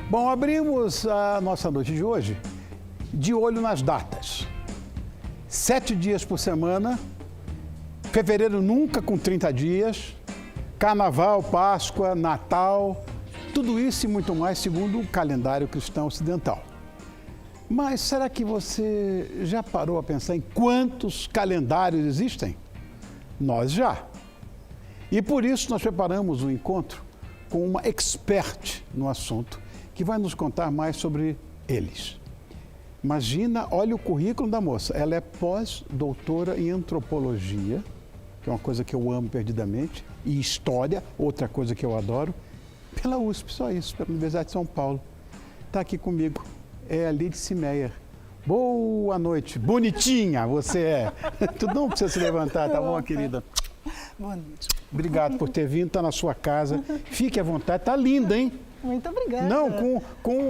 Bom, abrimos a nossa noite de hoje de olho nas datas. 7 dias por semana, fevereiro nunca com 30 dias, Carnaval, Páscoa, Natal, tudo isso e muito mais segundo o calendário cristão ocidental. Mas será que você já parou a pensar em quantos calendários existem? Nós já. E por isso nós preparamos um encontro com uma expert no assunto, que vai nos contar mais sobre eles. Imagina, olha o currículo da moça. Ela é pós-doutora em antropologia, que é uma coisa que eu amo perdidamente, e história, outra coisa que eu adoro, pela USP, só isso, pela Universidade de São Paulo. Está aqui comigo, é a Lídice Meyer. Boa noite, bonitinha você é. Tu não precisa se levantar, tá bom, querida? Boa noite. Obrigado por ter vindo, está na sua casa. Fique à vontade, tá linda, hein? Muito obrigada. Não, com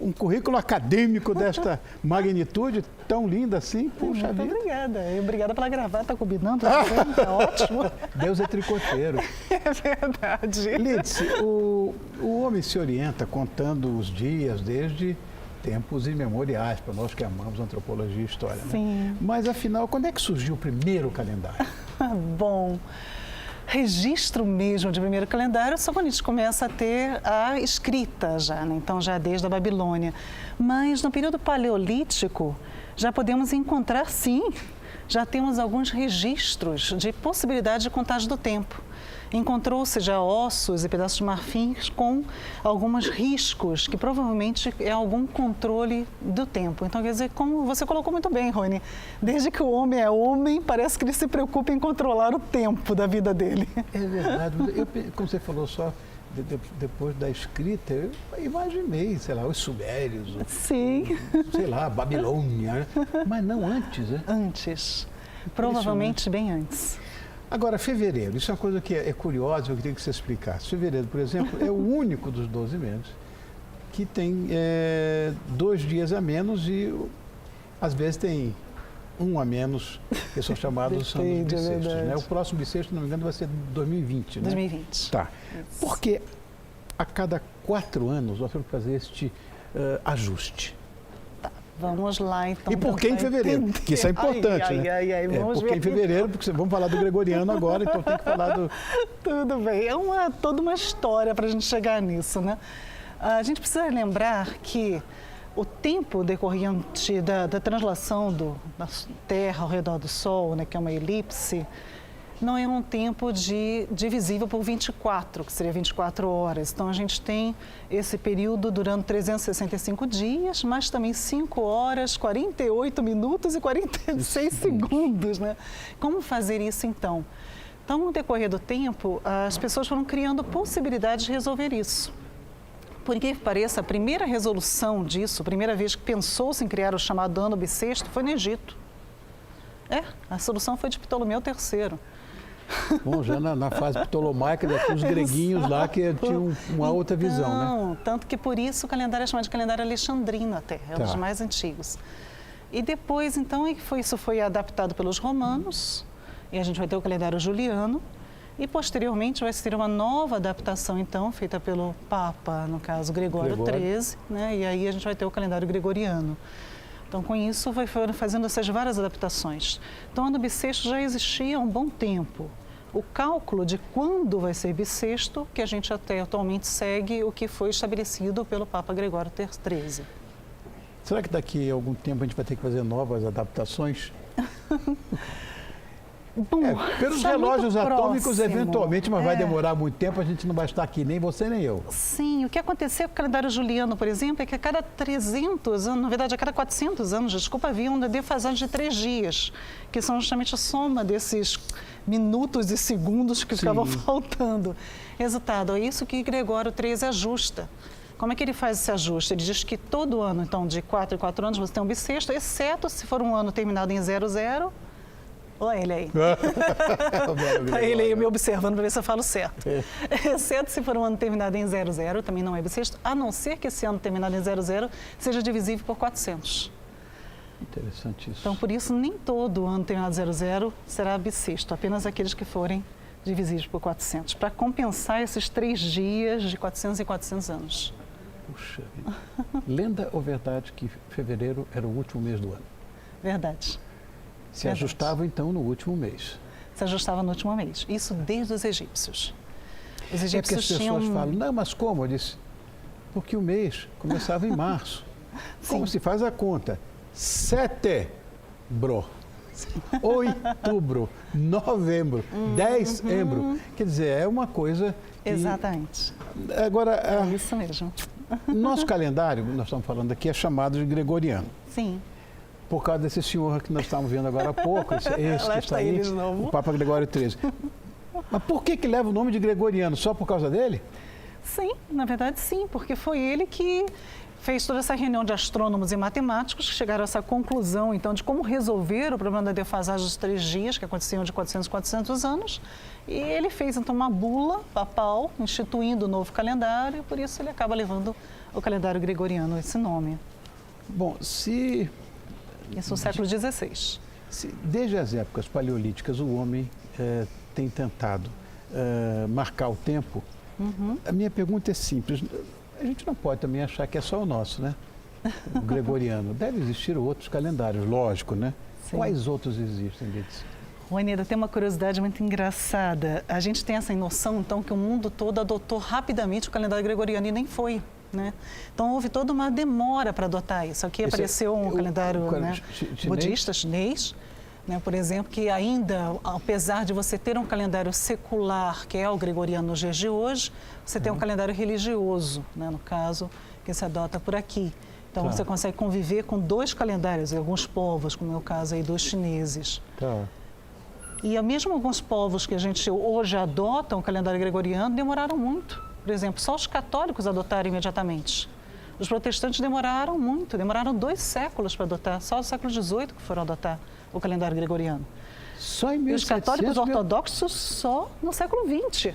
um currículo acadêmico desta magnitude, tão linda assim, puxa vida. Muito obrigada. E obrigada pela gravata combinando, tá ótimo. Deus é tricoteiro. É verdade. Lídice, o homem se orienta contando os dias desde tempos imemoriais, para nós que amamos antropologia e história, né? Sim. Mas afinal, quando é que surgiu o primeiro calendário? Bom, registro mesmo de primeiro calendário só quando a gente começa a ter a escrita já, né? Então já desde a Babilônia. Mas no período paleolítico já podemos encontrar, sim, já temos alguns registros de possibilidade de contagem do tempo. Encontrou-se já ossos e pedaços de marfim com alguns riscos, que provavelmente é algum controle do tempo. Então, quer dizer, como você colocou muito bem, Rony, desde que o homem é homem, parece que ele se preocupa em controlar o tempo da vida dele. É verdade. Como você falou só, depois da escrita, eu imaginei, sei lá, os sumérios, Sim. sei lá, a Babilônia, né? Mas não antes, né? Antes. Provavelmente bem antes. Agora, fevereiro, isso é uma coisa que é curiosa, eu queria que você explicasse. Fevereiro, por exemplo, é o único dos 12 meses que tem 2 dias a menos e às vezes tem um a menos, que são chamados os bissextos, né? O próximo bissexto, se não me engano, vai ser 2020, né? 2020. Tá. Porque a cada 4 anos nós temos que fazer este ajuste. Vamos lá, então. E por que em fevereiro? Porque isso é importante, né? Vamos porque ver. em fevereiro, porque vamos falar do gregoriano agora, então tem que falar do... Tudo bem, é toda uma história para a gente chegar nisso, né? A gente precisa lembrar que o tempo decorrente da translação da Terra ao redor do Sol, né, que é uma elipse, não é um tempo divisível por 24, que seria 24 horas. Então, a gente tem esse período durando 365 dias, mas também 5 horas, 48 minutos e 46 segundos, né? Como fazer isso, então? Então, no decorrer do tempo, as pessoas foram criando possibilidades de resolver isso. Por incrível que pareça, a primeira resolução disso, a primeira vez que pensou-se em criar o chamado ano bissexto, foi no Egito. A solução foi de Ptolomeu III. Bom, já na fase ptolomaica, já tinha os greguinhos lá que tinham uma outra visão, né? Tanto que por isso o calendário é chamado de calendário alexandrino até, é um dos mais antigos. E depois, então, isso foi adaptado pelos romanos, e a gente vai ter o calendário juliano, e posteriormente vai ser uma nova adaptação, então, feita pelo Papa, no caso, Gregório XIII, né? E aí a gente vai ter o calendário gregoriano. Então, com isso, foram fazendo essas várias adaptações. Então, o ano bissexto já existia há um bom tempo. O cálculo de quando vai ser bissexto, que a gente até atualmente segue o que foi estabelecido pelo Papa Gregório XIII. Será que daqui a algum tempo a gente vai ter que fazer novas adaptações? Bom, pelos relógios atômicos, próximo, eventualmente, mas vai demorar muito tempo, a gente não vai estar aqui, nem você nem eu. Sim, o que aconteceu com o calendário juliano, por exemplo, é que a cada 300 anos, na verdade, a cada 400 anos, desculpa, havia uma defasagem de 3 dias, que são justamente a soma desses minutos e segundos que ficavam faltando. Resultado, é isso que Gregório XIII ajusta. Como é que ele faz esse ajuste? Ele diz que todo ano, então, de 4 em 4 anos, você tem um bissexto, exceto se for um ano terminado em 00. Olha ele aí. Ele aí me observando para ver se eu falo certo. Exceto se for um ano terminado em 00, também não é bissexto, a não ser que esse ano terminado em 00 seja divisível por 400. Interessante isso. Então, por isso, nem todo ano terminado em 00 será bissexto, apenas aqueles que forem divisíveis por 400, para compensar esses 3 dias de 400 em 400 anos. Puxa vida. Lenda ou verdade que fevereiro era o último mês do ano? Verdade. Se Verdade. ajustava, então, no último mês. Se ajustava no último mês. Isso desde os egípcios. Os É porque egípcios as pessoas tinham... falam, não, mas como? Eu disse, porque o mês começava em março. Como se faz a conta? Setembro, outubro, novembro, dezembro. Quer dizer, é uma coisa que... Exatamente. Agora, É isso mesmo. nosso calendário, nós estamos falando aqui, é chamado de gregoriano. Sim. Por causa desse senhor que nós estávamos vendo agora há pouco, esse Lá que está está aí, ele de novo. o Papa Gregório XIII. Mas por que leva o nome de gregoriano? Só por causa dele? Sim, na verdade sim, porque foi ele que fez toda essa reunião de astrônomos e matemáticos que chegaram a essa conclusão, então, de como resolver o problema da defasagem dos 3 dias, que aconteciam de 400 a 400 anos. E ele fez, então, uma bula papal, instituindo o novo calendário, e por isso ele acaba levando o calendário gregoriano esse nome. Bom, Isso no século XVI. desde as épocas paleolíticas o homem tem tentado marcar o tempo, a minha pergunta é simples. A gente não pode também achar que é só o nosso, né? O gregoriano. Deve existir outros calendários, lógico, né? Sim. Quais outros existem, Lidice? Juanita, tem uma curiosidade muito engraçada. A gente tem essa noção, então, que o mundo todo adotou rapidamente o calendário gregoriano e nem foi, né? Então, houve toda uma demora para adotar isso. Aqui apareceu um calendário budista, chinês, né, por exemplo, que ainda, apesar de você ter um calendário secular, que é o gregoriano nos dias de hoje, você tem um calendário religioso, né, no caso, que se adota por aqui. Então, você consegue conviver com 2 calendários, em alguns povos, como é o caso aí dos chineses. Tá. E mesmo alguns povos que a gente hoje adotam o calendário gregoriano demoraram muito. Por exemplo, só os católicos adotaram imediatamente. Os protestantes demoraram muito, demoraram 2 séculos para adotar, só no século XVIII que foram adotar o calendário gregoriano. Só em E os 1700... católicos ortodoxos só no século XX.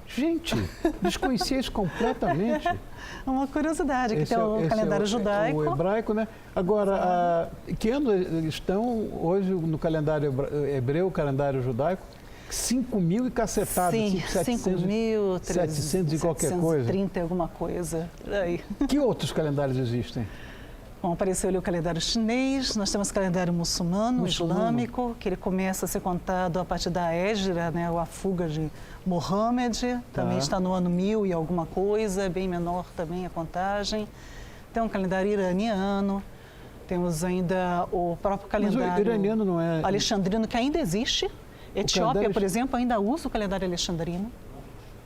Gente, desconhecia isso completamente. É uma curiosidade, que tem o calendário judaico. O hebraico, né? Agora, que ano estão hoje no calendário hebreu, o calendário judaico? 5.000 e cacetado. Sim, 5.000, 700 e qualquer coisa. 730 alguma coisa, por aí. Que outros calendários existem? Bom, apareceu ali o calendário chinês, nós temos o calendário muçulmano, islâmico, que ele começa a ser contado a partir da Hégira, né, ou a fuga de Mohammed, também está no ano 1000 e alguma coisa, é bem menor também a contagem. Tem um calendário iraniano, temos ainda o próprio calendário... Mas o iraniano não é... alexandrino, que ainda existe. Etiópia, por exemplo, ainda usa o calendário alexandrino.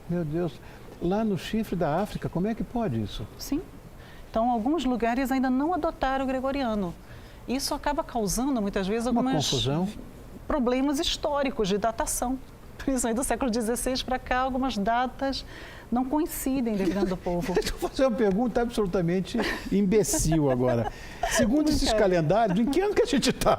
Meu Deus, lá no chifre da África, como é que pode isso? Sim. Então, alguns lugares ainda não adotaram o gregoriano. Isso acaba causando, muitas vezes, Uma confusão. Problemas históricos de datação. Principalmente do século XVI para cá, algumas datas não coincidem, dependendo do povo. Deixa eu fazer uma pergunta absolutamente imbecil agora. Segundo esses calendários, em que ano que a gente está?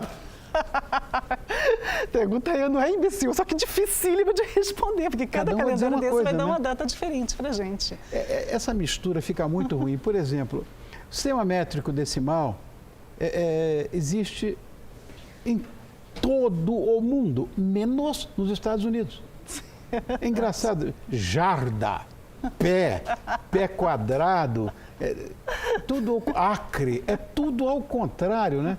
Pergunta aí não é imbecil, só que dificílimo de responder, porque cada calendário desse vai dar uma data diferente para a gente. Essa mistura fica muito ruim. Por exemplo, o sistema métrico decimal existe em todo o mundo, menos nos Estados Unidos. É engraçado. Jarda, pé quadrado, tudo acre, é tudo ao contrário, né?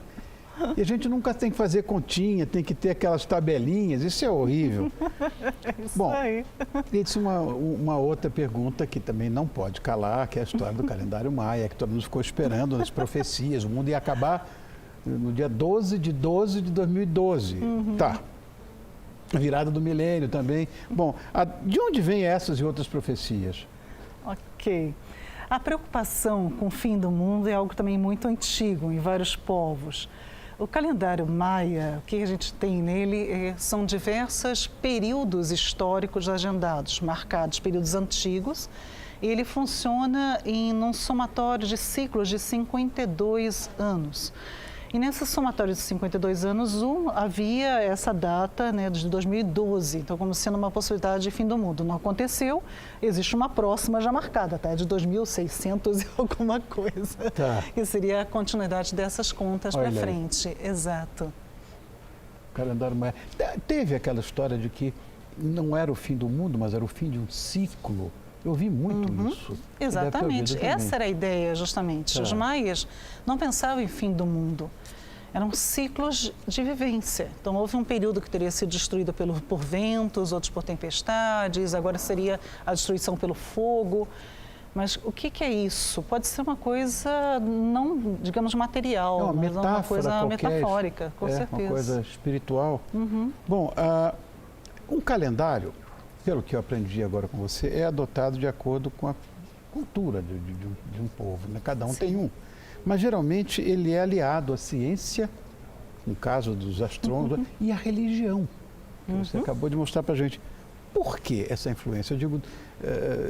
E a gente nunca tem que fazer continha, tem que ter aquelas tabelinhas, isso é horrível. Bom, aí. Isso é uma outra pergunta que também não pode calar, que é a história do calendário maia, que todo mundo ficou esperando nas profecias. O mundo ia acabar no dia 12 de 2012. Tá. A virada do milênio também. Bom, de onde vêm essas e outras profecias? Ok. A preocupação com o fim do mundo é algo também muito antigo em vários povos. O calendário maia, o que a gente tem nele são diversos períodos históricos agendados, marcados, períodos antigos. E ele funciona num somatório de ciclos de 52 anos. E nesse somatório de 52 anos, havia essa data, né, de 2012, então como sendo uma possibilidade de fim do mundo. Não aconteceu, existe uma próxima já marcada, tá? De 2600 e alguma coisa, tá. Que seria a continuidade dessas contas para frente. Exato. O calendário maia. Teve aquela história de que não era o fim do mundo, mas era o fim de um ciclo Eu ouvi muito isso. Você deve ter Exatamente. ouvido também. Essa era a ideia, justamente. Tá. Os maias não pensavam em fim do mundo. Eram ciclos de vivência. Então, houve um período que teria sido destruído por ventos, outros por tempestades, agora seria a destruição pelo fogo. Mas o que é isso? Pode ser uma coisa não, digamos, material, É uma mas metáfora uma coisa qualquer, metafórica, com certeza. Uma coisa espiritual. Bom, um calendário, pelo que eu aprendi agora com você, é adotado de acordo com a cultura de um povo, né? Cada um tem um. Mas geralmente ele é aliado à ciência, no caso dos astrônomos, e à religião, que você acabou de mostrar para a gente. Por que essa influência? Eu digo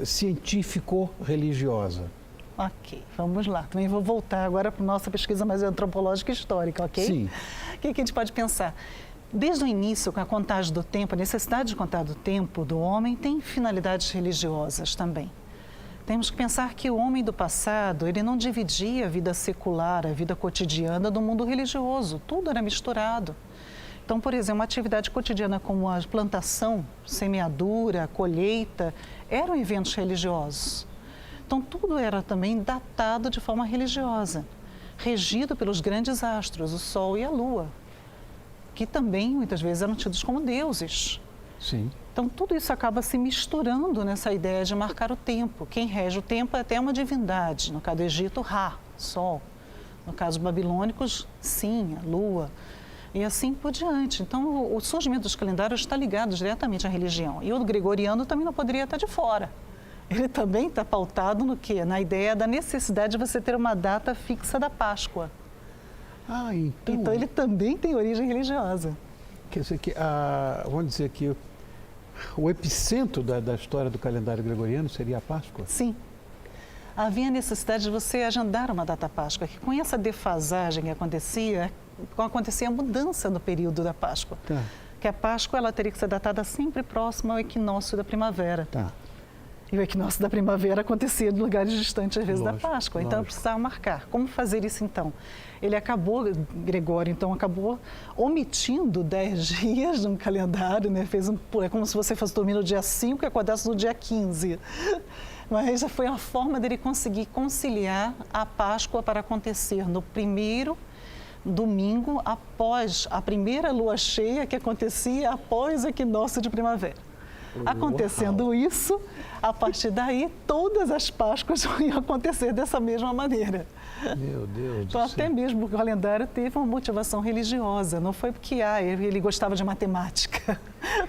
científico-religiosa. Ok, vamos lá. Também vou voltar agora para a nossa pesquisa mais antropológica e histórica, ok? Sim. O que a gente pode pensar? Desde o início, com a contagem do tempo, a necessidade de contar do tempo do homem tem finalidades religiosas também. Temos que pensar que o homem do passado, ele não dividia a vida secular, a vida cotidiana do mundo religioso. Tudo era misturado. Então, por exemplo, uma atividade cotidiana como a plantação, semeadura, colheita, eram eventos religiosos. Então, tudo era também datado de forma religiosa, regido pelos grandes astros, o Sol e a Lua, que também, muitas vezes, eram tidos como deuses. Sim. Então, tudo isso acaba se misturando nessa ideia de marcar o tempo. Quem rege o tempo é até uma divindade. No caso do Egito, Ra, Sol. No caso dos babilônicos, Sim, a Lua. E assim por diante. Então, o surgimento dos calendários está ligado diretamente à religião. E o gregoriano também não poderia estar de fora. Ele também está pautado no quê? Na ideia da necessidade de você ter uma data fixa da Páscoa. Ah, então... Então, ele também tem origem religiosa. Quer dizer que, vamos dizer que o epicentro da história do calendário gregoriano seria a Páscoa? Sim. Havia a necessidade de você agendar uma data Páscoa, que com essa defasagem que acontecia a mudança no período da Páscoa. Tá. Que a Páscoa ela teria que ser datada sempre próxima ao equinócio da primavera. Tá. E o equinócio da primavera acontecia em lugares distantes, às vezes, Lógico, da Páscoa. Então, eu lógico. precisava marcar. Como fazer isso, então? Ele acabou, Gregório, então, acabou omitindo 10 dias no calendário, né? É como se você fosse dormir no dia 5 e acordasse no dia 15. Mas foi a forma dele conseguir conciliar a Páscoa para acontecer no primeiro domingo após a primeira lua cheia que acontecia após o equinócio de primavera. Acontecendo isso, a partir daí, todas as Páscoas iam acontecer dessa mesma maneira. Meu Deus Então, do céu. até mesmo o calendário teve uma motivação religiosa, não foi porque ele gostava de matemática.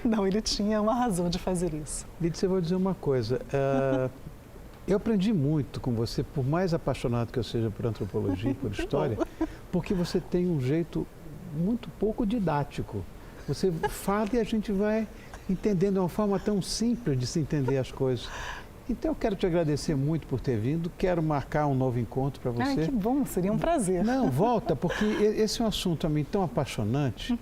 Não, ele tinha uma razão de fazer isso. Lídia, eu vou dizer uma coisa. Eu aprendi muito com você, por mais apaixonado que eu seja por antropologia e por história, porque você tem um jeito muito pouco didático. Você fala e a gente vai entendendo de uma forma tão simples de se entender as coisas. Então, eu quero te agradecer muito por ter vindo. Quero marcar um novo encontro para você. Ai, que bom, seria um prazer. Não, volta, porque esse é um assunto a mim tão apaixonante.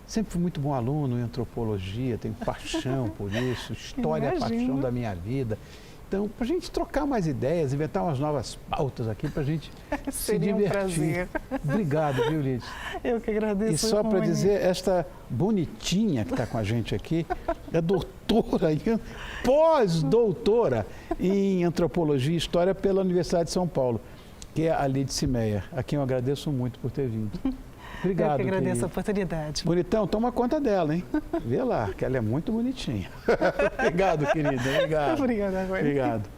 Sempre fui muito bom aluno em antropologia, tenho paixão por isso, história é a paixão Imagino. da minha vida. Então, para a gente trocar mais ideias, inventar umas novas pautas aqui para a gente se Seria um divertir. prazer. Obrigado, viu, Lídia? Eu que agradeço. E só para muito. dizer, esta bonitinha que está com a gente aqui é doutora, pós-doutora em antropologia e história pela Universidade de São Paulo, que é a Lídia Meyer, a quem eu agradeço muito por ter vindo. Obrigado, Eu que agradeço querido. a oportunidade. Bonitão, toma conta dela, hein? Vê lá, que ela é muito bonitinha. Obrigado, querida. Obrigado. Obrigada, Agora. Obrigado.